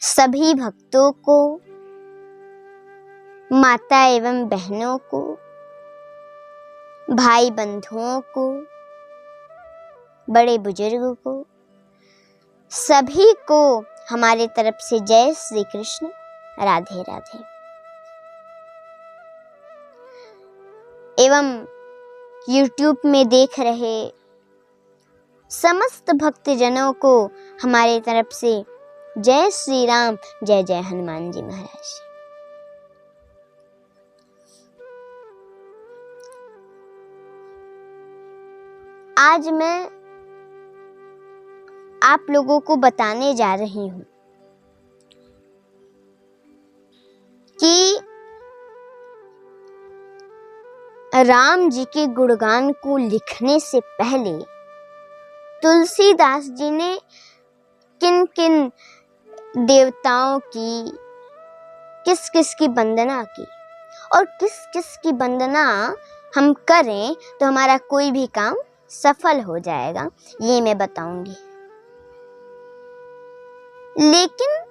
सभी भक्तों को, माता एवं बहनों को, भाई बंधुओं को, बड़े बुजुर्गों को, सभी को हमारे तरफ से जय श्री कृष्ण, राधे राधे। एवं YouTube में देख रहे समस्त भक्तजनों को हमारे तरफ से जय श्री राम, जय जय हनुमान जी महाराज। आज मैं आप लोगों को बताने जा रही हूँ कि राम जी के गुणगान को लिखने से पहले तुलसीदास जी ने किन किन देवताओं की, किस किस की वंदना की और किस किस की वंदना हम करें तो हमारा कोई भी काम सफल हो जाएगा, ये मैं बताऊंगी। लेकिन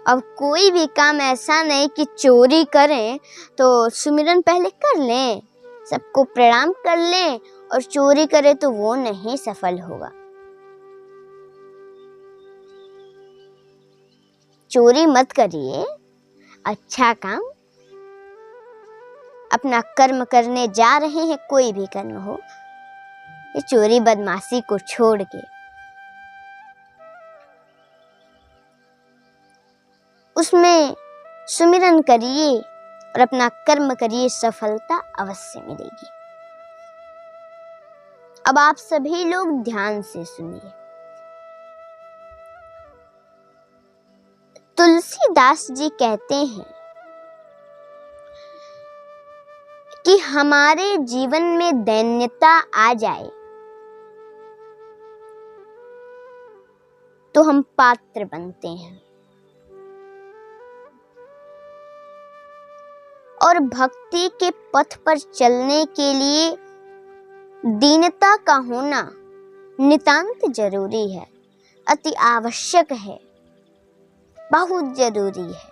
अब कोई भी काम ऐसा नहीं कि चोरी करें तो सुमिरन पहले कर लें, सबको प्रणाम कर लें और चोरी करें तो वो नहीं सफल होगा। चोरी मत करिए, अच्छा काम, अपना कर्म करने जा रहे हैं, कोई भी कर्म हो, ये चोरी बदमाशी को छोड़ के उसमें सुमिरन करिए और अपना कर्म करिए, सफलता अवश्य मिलेगी। अब आप सभी लोग ध्यान से सुनिए। तुलसीदास जी कहते हैं कि हमारे जीवन में दैन्यता आ जाए तो हम पात्र बनते हैं, और भक्ति के पथ पर चलने के लिए दीनता का होना नितांत जरूरी है, अति आवश्यक है, बहुत जरूरी है।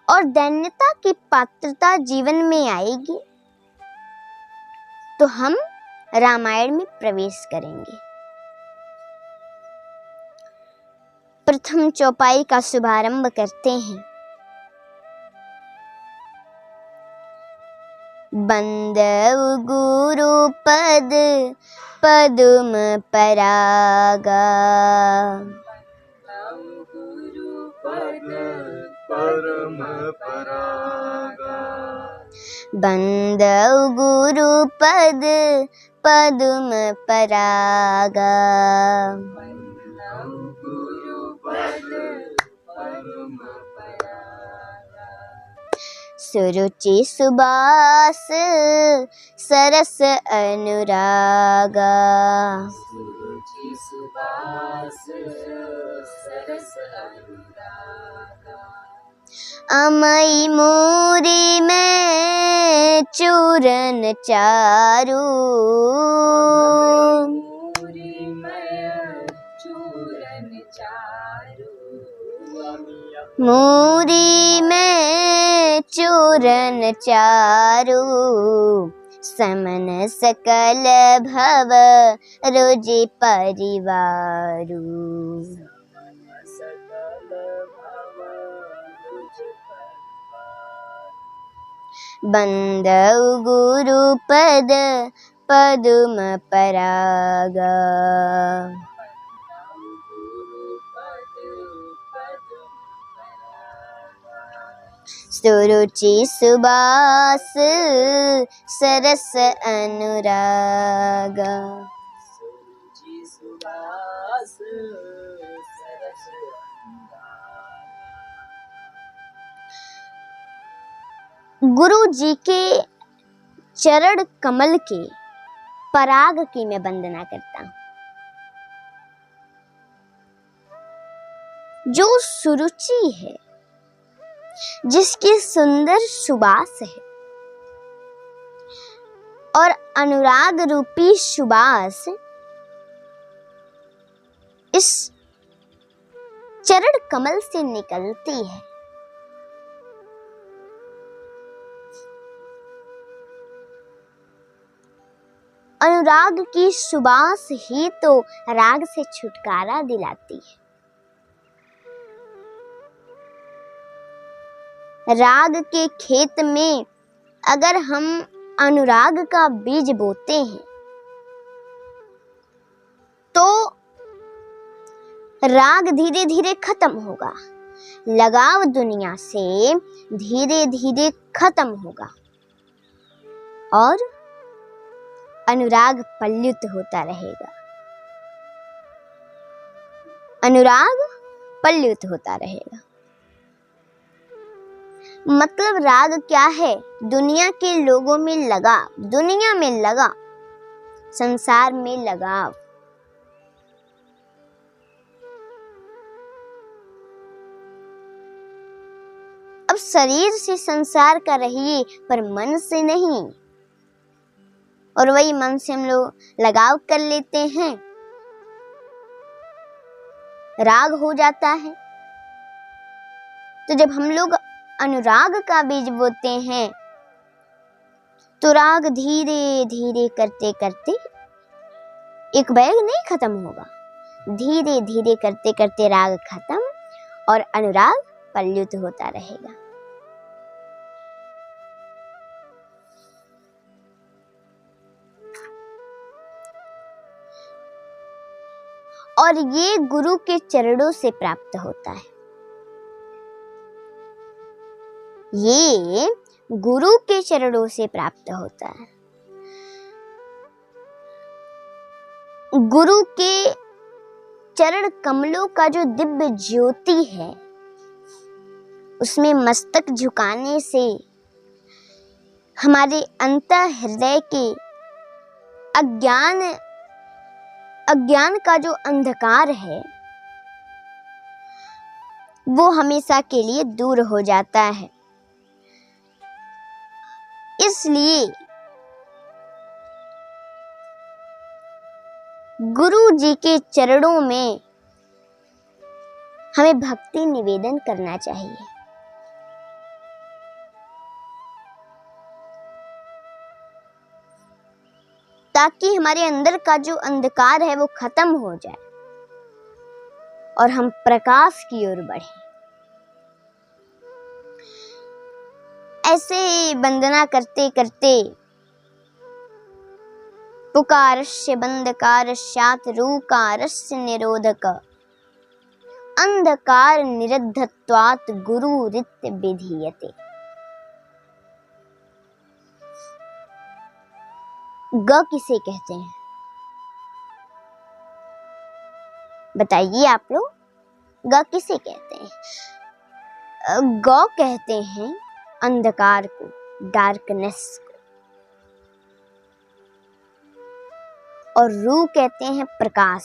और दैन्यता की पात्रता जीवन में आएगी तो हम रामायण में प्रवेश करेंगे। प्रथम चौपाई का शुभारंभ करते हैं। बंदव गुरु पद पदुम परागा, परम परागा। बंदव गुरु पद पदुम परागा, सुरुचि सुबास सरस अनुरागा, सुरुचि सुबास सरस अनुरागा। अमई मोरी में चूरन चारू, मोरी में चूरन चारू। मोरी में चूरन चारू, समन सकल भव रोजे परिवारू। बंदव गुरु पद पदुम परागा, सुरुचि सुबास सरस अनुरागा। सुरुचि सुबास सरस अनुरागा। गुरु जी के चरण कमल के पराग की मैं वंदना करता हूं। जो सुरुचि है, जिसकी सुंदर सुबास है और अनुराग रूपी सुबास इस चरण कमल से निकलती है। अनुराग की सुबास ही तो राग से छुटकारा दिलाती है। राग के खेत में अगर हम अनुराग का बीज बोते हैं तो राग धीरे धीरे खत्म होगा, लगाव दुनिया से धीरे धीरे खत्म होगा और अनुराग पल्युत होता रहेगा। अनुराग पल्युत होता रहेगा। मतलब राग क्या है? दुनिया के लोगों में लगाव, दुनिया में लगाव, संसार में लगाव। अब शरीर से संसार का रहिए पर मन से नहीं, और वही मन से हम लोग लगाव कर लेते हैं, राग हो जाता है। तो जब हम लोग अनुराग का बीज बोते हैं तो राग धीरे धीरे करते करते एक बैग नहीं खत्म होगा, धीरे धीरे करते करते राग खत्म और अनुराग पल्युत होता रहेगा। और ये गुरु के चरणों से प्राप्त होता है। ये गुरु के चरणों से प्राप्त होता है। गुरु के चरण कमलों का जो दिव्य ज्योति है, उसमें मस्तक झुकाने से हमारे अंतः हृदय के अज्ञान का जो अंधकार है वो हमेशा के लिए दूर हो जाता है। इसलिए गुरु जी के चरणों में हमें भक्ति निवेदन करना चाहिए। ताकि हमारे अंदर का जो अंधकार है वो खत्म हो जाए और हम प्रकाश की ओर बढ़ें। ऐसे ही वंदना करते करते पुकारस्य बंधकारस्यात् रूकारस्य निरोधक अंधकार निरद्धत्वात् गुरुरित्य विधीयते। ग किसे कहते हैं? बताइए आप लोग, ग किसे कहते हैं? ग कहते हैं अंधकार को, डार्कनेस को, और रू कहते हैं प्रकाश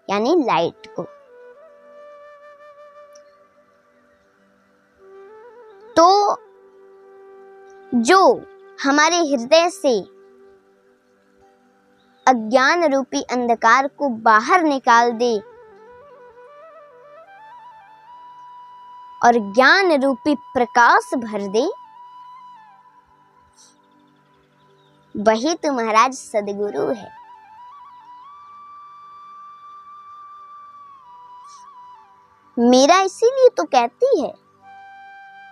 यानी लाइट को। तो जो हमारे हृदय से अज्ञान रूपी अंधकार को बाहर निकाल दे और ज्ञान रूपी प्रकाश भर दे, वही तो महाराज सदगुरु है। मीरा इसीलिए तो कहती है,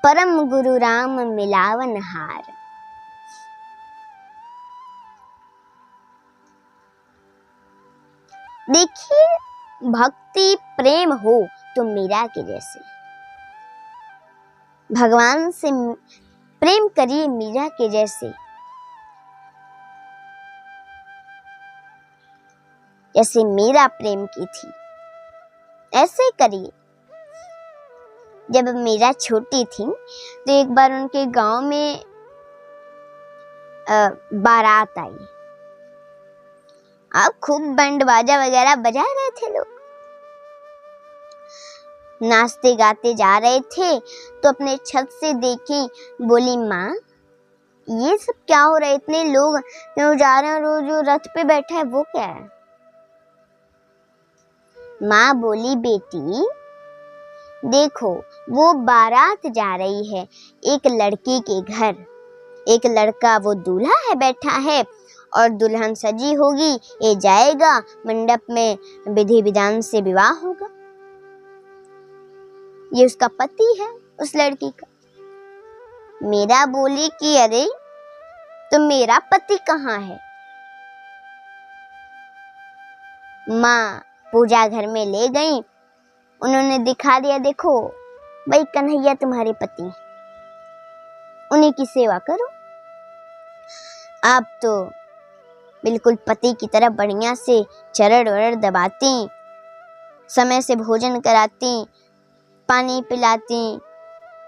परम गुरु राम मिलावन हार। देखिए, भक्ति प्रेम हो तो मीरा के जैसे, भगवान से प्रेम करिए मीरा के जैसे। जैसे मीरा प्रेम की थी ऐसे करिए। जब मीरा छोटी थी तो एक बार उनके गांव में बारात आई। अब खूब बैंड बाजा वगैरह बजा रहे थे लोग, नाचते गाते जा रहे थे। तो अपने छत से देखी, बोली माँ ये सब क्या हो रहा है? इतने लोग क्यों जा रहे हैं और जो रथ पे बैठा है वो क्या है? माँ बोली, बेटी देखो, वो बारात जा रही है एक लड़की के घर। एक लड़का वो दूल्हा है बैठा है और दुल्हन सजी होगी, ये जाएगा मंडप में, विधि विधान से विवाह होगा। ये उसका पति है उस लड़की का। मीरा बोली कि अरे तो मेरा पति कहाँ है? माँ पूजा घर में ले गई, उन्होंने दिखा दिया, देखो भाई कन्हैया तुम्हारे पति, उन्हीं की सेवा करो। आप तो बिल्कुल पति की तरह बढ़िया से चरण वरण दबाती, समय से भोजन कराती, पानी पिलाती,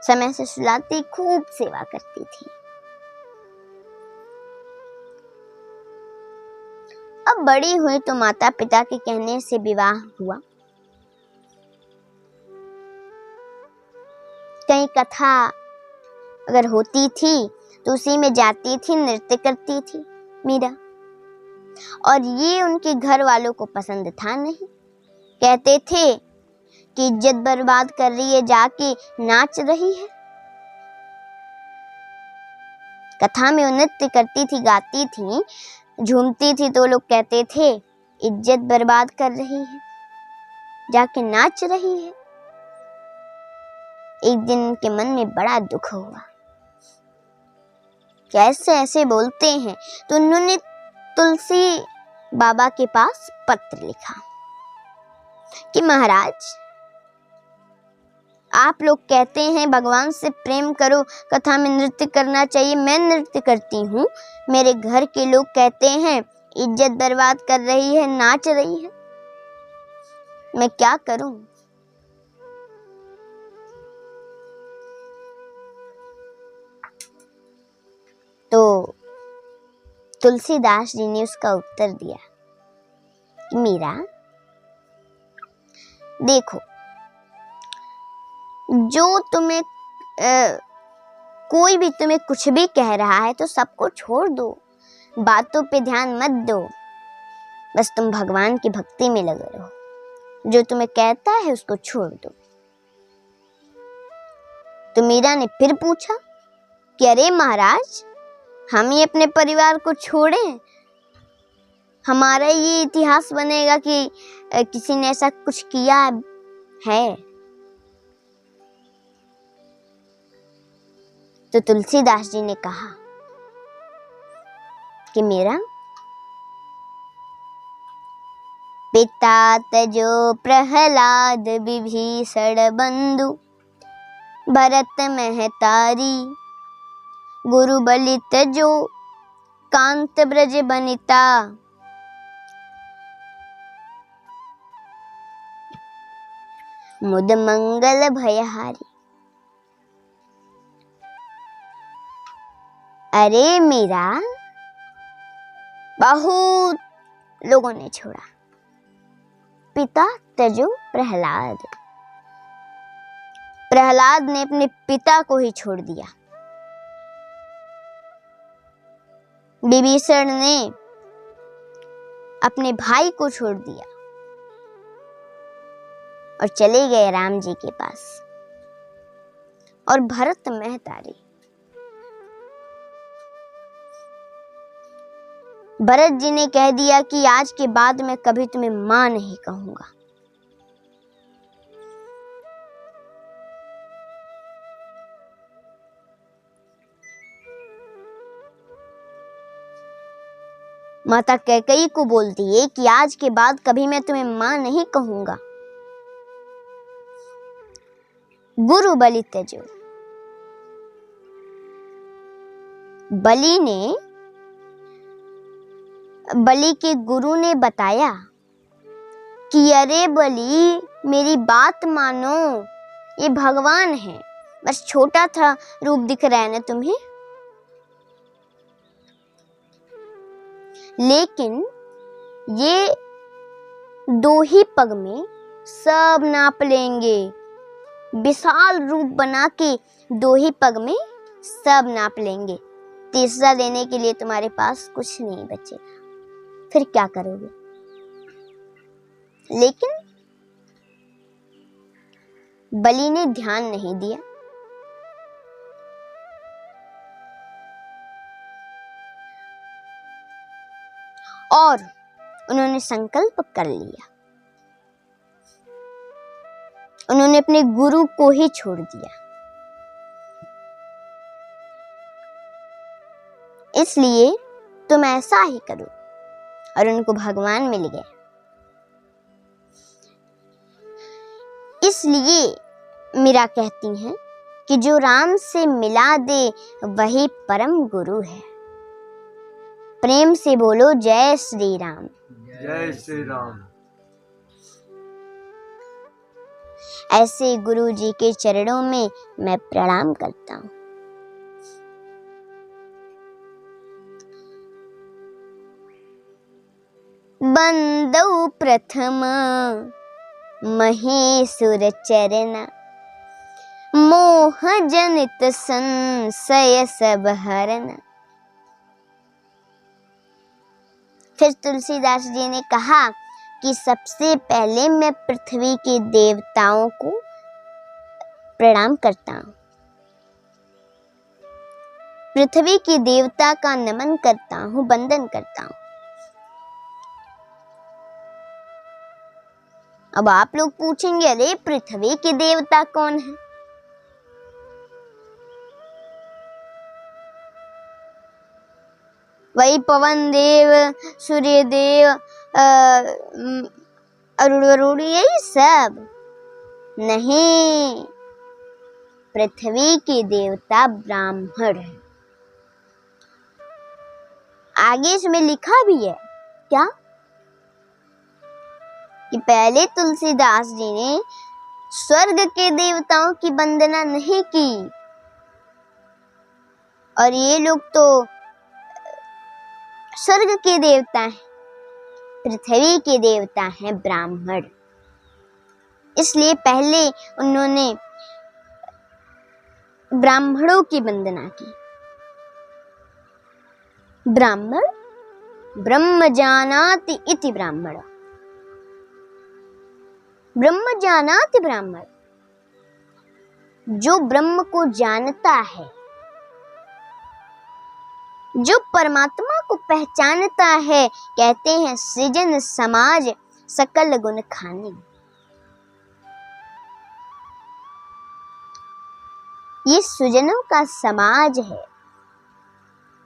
समय से सुलाती, खूब सेवा करती थी। अब बड़ी हुई तो माता पिता के कहने से विवाह हुआ। कहीं कथा अगर होती थी तो उसी में जाती थी, नृत्य करती थी मीरा। और ये उनके घर वालों को पसंद था नहीं। कहते थे कि इज्जत बर्बाद कर रही है, जाके नाच रही है। कथा में वो नृत्य करती थी, गाती थी, झूमती थी, तो लोग कहते थे इज्जत बर्बाद कर रही है, जाके नाच रही है। एक दिन उनके मन में बड़ा दुख हुआ, कैसे ऐसे बोलते हैं। तो उन्होंने तुलसी बाबा के पास पत्र लिखा कि महाराज, आप लोग कहते हैं भगवान से प्रेम करो, कथा में नृत्य करना चाहिए, मैं नृत्य करती हूँ। मेरे घर के लोग कहते हैं इज्जत बर्बाद कर रही है, नाच रही है, मैं क्या करूं? तो तुलसीदास जी ने उसका उत्तर दिया कि मीरा देखो, जो तुम्हें कोई भी तुम्हें कुछ भी कह रहा है तो सबको छोड़ दो, बातों पे ध्यान मत दो, बस तुम भगवान की भक्ति में लगे रहो। जो तुम्हें कहता है उसको छोड़ दो। तो मीरा ने फिर पूछा कि अरे महाराज, हम ही अपने परिवार को छोड़ें? हमारा ये इतिहास बनेगा कि किसी ने ऐसा कुछ किया है? तो तुलसीदास जी ने कहा कि मेरा पिता तजो प्रहलाद विभीषण बंधु, भरत महतारी गुरु बलि तजो, कांत ब्रज बनिता। मुद मंगल भयहारी। अरे मीरा, बहुत लोगों ने छोड़ा, पिता तजो प्रहलाद। प्रहलाद ने अपने पिता को ही छोड़ दिया। विभीषण ने अपने भाई को छोड़ दिया और चले गए राम जी के पास। और भरत महतारी, भरत जी ने कह दिया कि आज के बाद मैं कभी तुम्हें मां नहीं कहूंगा। माता कैकेयी को बोलती है कि आज के बाद कभी मैं तुम्हें मां नहीं कहूंगा। गुरु बलि त्यजो, बलि के गुरु ने बताया कि अरे बलि, मेरी बात मानो, ये भगवान है, बस छोटा था रूप दिख रहा है ना तुम्हें, लेकिन ये 2 ही पग में सब नाप लेंगे। विशाल रूप बना के 2 ही पग में सब नाप लेंगे। तीसरा देने के लिए तुम्हारे पास कुछ नहीं बचेगा, फिर क्या करोगे? लेकिन बलि ने ध्यान नहीं दिया। और उन्होंने संकल्प कर लिया, उन्होंने अपने गुरु को ही छोड़ दिया। इसलिए तुम ऐसा ही करो, और उनको भगवान मिल गए। इसलिए मीरा कहती हैं कि जो राम से मिला दे वही परम गुरु है। प्रेम से बोलो जय श्री राम। जय श्री राम। ऐसे गुरु जी के चरणों में मैं प्रणाम करता हूँ। बंदौ प्रथम महेशुर चरण, मोह जनित संशय सब हरन। फिर तुलसीदास जी ने कहा कि सबसे पहले मैं पृथ्वी के देवताओं को प्रणाम करता हूँ, पृथ्वी के देवता का नमन करता हूँ, वंदन करता हूँ। अब आप लोग पूछेंगे, अरे पृथ्वी के देवता कौन है? वही पवन देव, सूर्य देव, अरुण वरुण, यही सब नहीं। पृथ्वी के देवता ब्राह्मण है। आगे इसमें लिखा भी है क्या कि पहले तुलसीदास जी ने स्वर्ग के देवताओं की वंदना नहीं की, और ये लोग तो स्वर्ग के देवता हैं, पृथ्वी के देवता हैं ब्राह्मण। इसलिए पहले उन्होंने ब्राह्मणों की वंदना की। ब्राह्मण ब्रह्म जानाति इति ब्राह्मण, ब्रह्म जानाति ब्राह्मण, जो ब्रह्म को जानता है, जो परमात्मा को पहचानता है, कहते हैं सृजन समाज सकल गुण खानी। ये सृजनों का समाज है,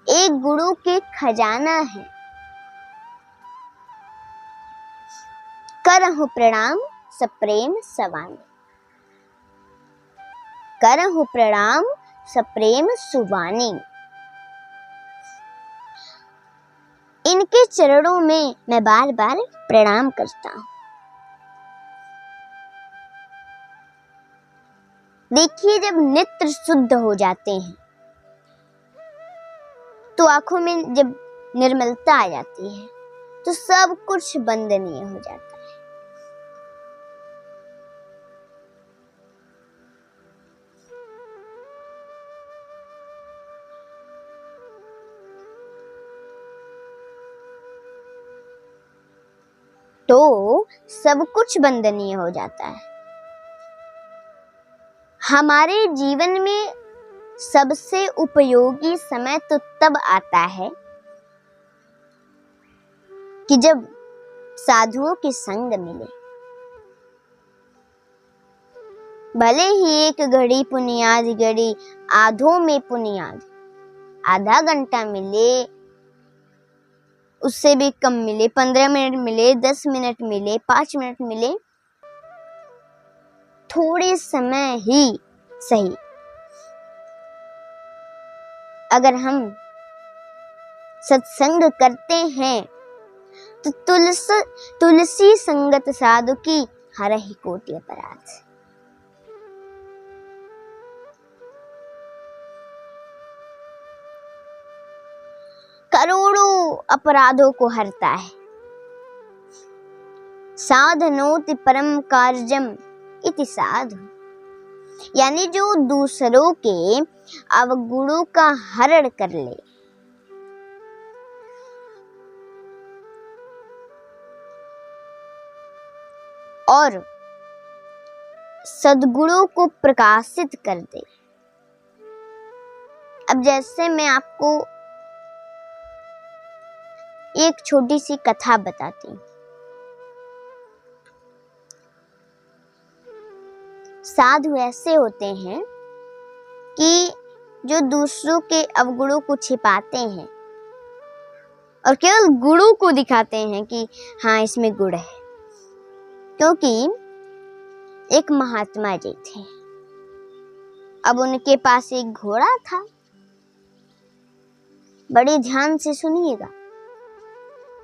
एक गुरु के खजाना है। करहु प्रणाम सप्रेम सवानी, करहु प्रणाम सप्रेम सुवानी। इनके चरणों में मैं बार बार प्रणाम करता हूँ। देखिए, जब नेत्र शुद्ध हो जाते हैं तो आंखों में जब निर्मलता आ जाती है तो सब कुछ वंदनीय हो जाता है। तो सब कुछ वंदनीय हो जाता है। हमारे जीवन में सबसे उपयोगी समय तो तब आता है कि जब साधुओं के संग मिले। भले ही एक घड़ी पुनियाद घड़ी, आधों में पुनियाद, आधा घंटा मिले, उससे भी कम मिले, 15 मिनट मिले, 10 मिनट मिले, 5 मिनट मिले, थोड़े समय ही सही, अगर हम सत्संग करते हैं तो तुलसी संगत साधु की हरहि कोटि अपराध। करोड़ों अपराधों को हरता है। साधनोति परम कार्यम इति साधु, यानी जो दूसरों के अवगुणों का हरण कर ले, और सद्गुणों को प्रकाशित कर दे। अब जैसे मैं आपको एक छोटी सी कथा बताती हूँ। साधु ऐसे होते हैं कि जो दूसरों के अवगुणों को छिपाते हैं और केवल गुणों को दिखाते हैं कि हाँ इसमें गुण है। क्योंकि एक महात्मा जी थे। अब उनके पास एक घोड़ा था। बड़े ध्यान से सुनिएगा,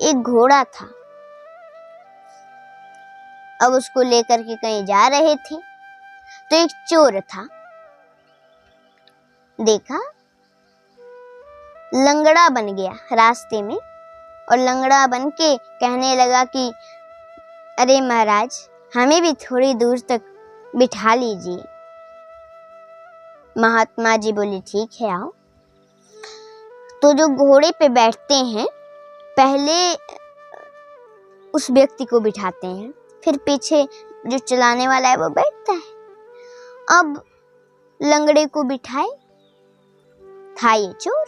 एक घोड़ा था। अब उसको लेकर के कहीं जा रहे थे तो एक चोर था। देखा, लंगड़ा बन गया रास्ते में और लंगड़ा बन के कहने लगा कि अरे महाराज, हमें भी थोड़ी दूर तक बिठा लीजिए। महात्मा जी बोले ठीक है आओ। तो जो घोड़े पे बैठते हैं पहले उस व्यक्ति को बिठाते हैं, फिर पीछे जो चलाने वाला है वो बैठता है। अब लंगड़े को बिठाए, था ये चोर।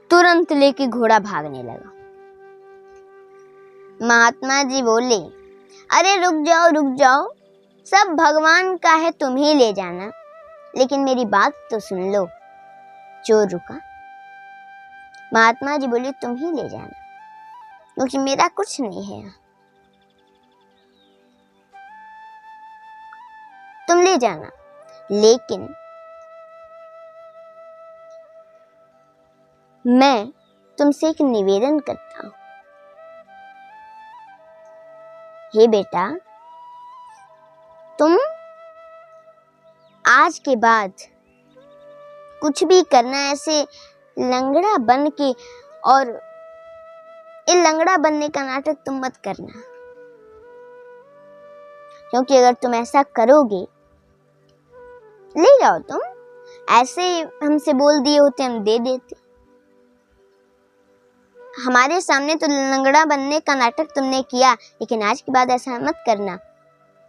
तुरंत लेके घोड़ा भागने लगा। महात्मा जी बोले अरे रुक जाओ, सब भगवान का है, तुम ही ले जाना, लेकिन मेरी बात तो सुन लो। चोर रुका। महात्मा जी बोले तुम ही ले जाना, क्योंकि मेरा कुछ नहीं है, तुम ले जाना। लेकिन मैं तुमसे एक निवेदन करता हूं। हे बेटा, तुम आज के बाद कुछ भी करना ऐसे लंगड़ा बन के, और ये लंगड़ा बनने का नाटक तुम मत करना, क्योंकि अगर तुम ऐसा करोगे, ले जाओ तुम, ऐसे हमसे बोल दिए होते हम दे देते। हमारे सामने तो लंगड़ा बनने का नाटक तुमने किया, लेकिन आज के बाद ऐसा मत करना,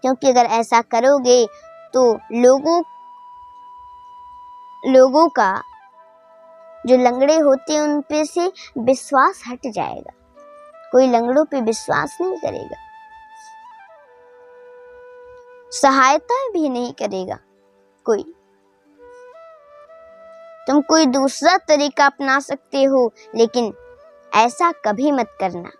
क्योंकि अगर ऐसा करोगे तो लोगों का जो लंगड़े होते हैं उन पे से विश्वास हट जाएगा। कोई लंगड़ों पे विश्वास नहीं करेगा, सहायता भी नहीं करेगा कोई। तुम कोई दूसरा तरीका अपना सकते हो, लेकिन ऐसा कभी मत करना।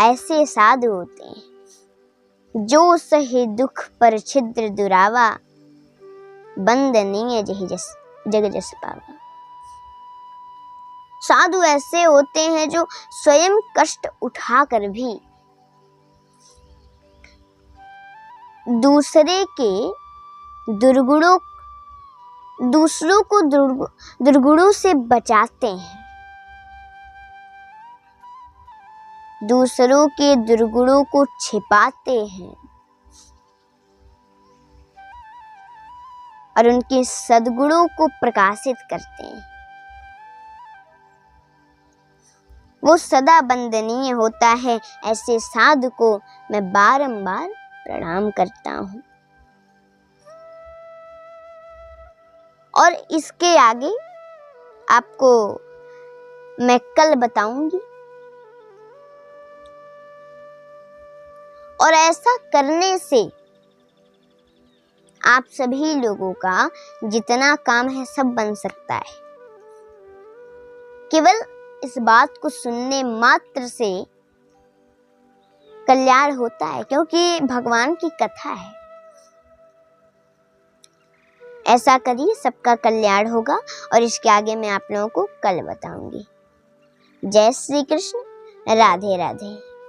ऐसे साधु होते हैं जो सहे दुख पर छिद्र दुरावा, बंदनीय जग जस पावा। साधु ऐसे होते हैं जो स्वयं कष्ट उठाकर भी दूसरों को दुर्गुणों से बचाते हैं, दूसरों के दुर्गुणों को छिपाते हैं और उनके सद्गुणों को प्रकाशित करते हैं। वो सदा वंदनीय होता है। ऐसे साधु को मैं बारंबार प्रणाम करता हूँ। और इसके आगे आपको मैं कल बताऊंगी। और ऐसा करने से आप सभी लोगों का जितना काम है सब बन सकता है। केवल इस बात को सुनने मात्र से कल्याण होता है, क्योंकि भगवान की कथा है। ऐसा करिए, सबका कल्याण होगा। और इसके आगे मैं आप लोगों को कल बताऊंगी। जय श्री कृष्ण, राधे राधे।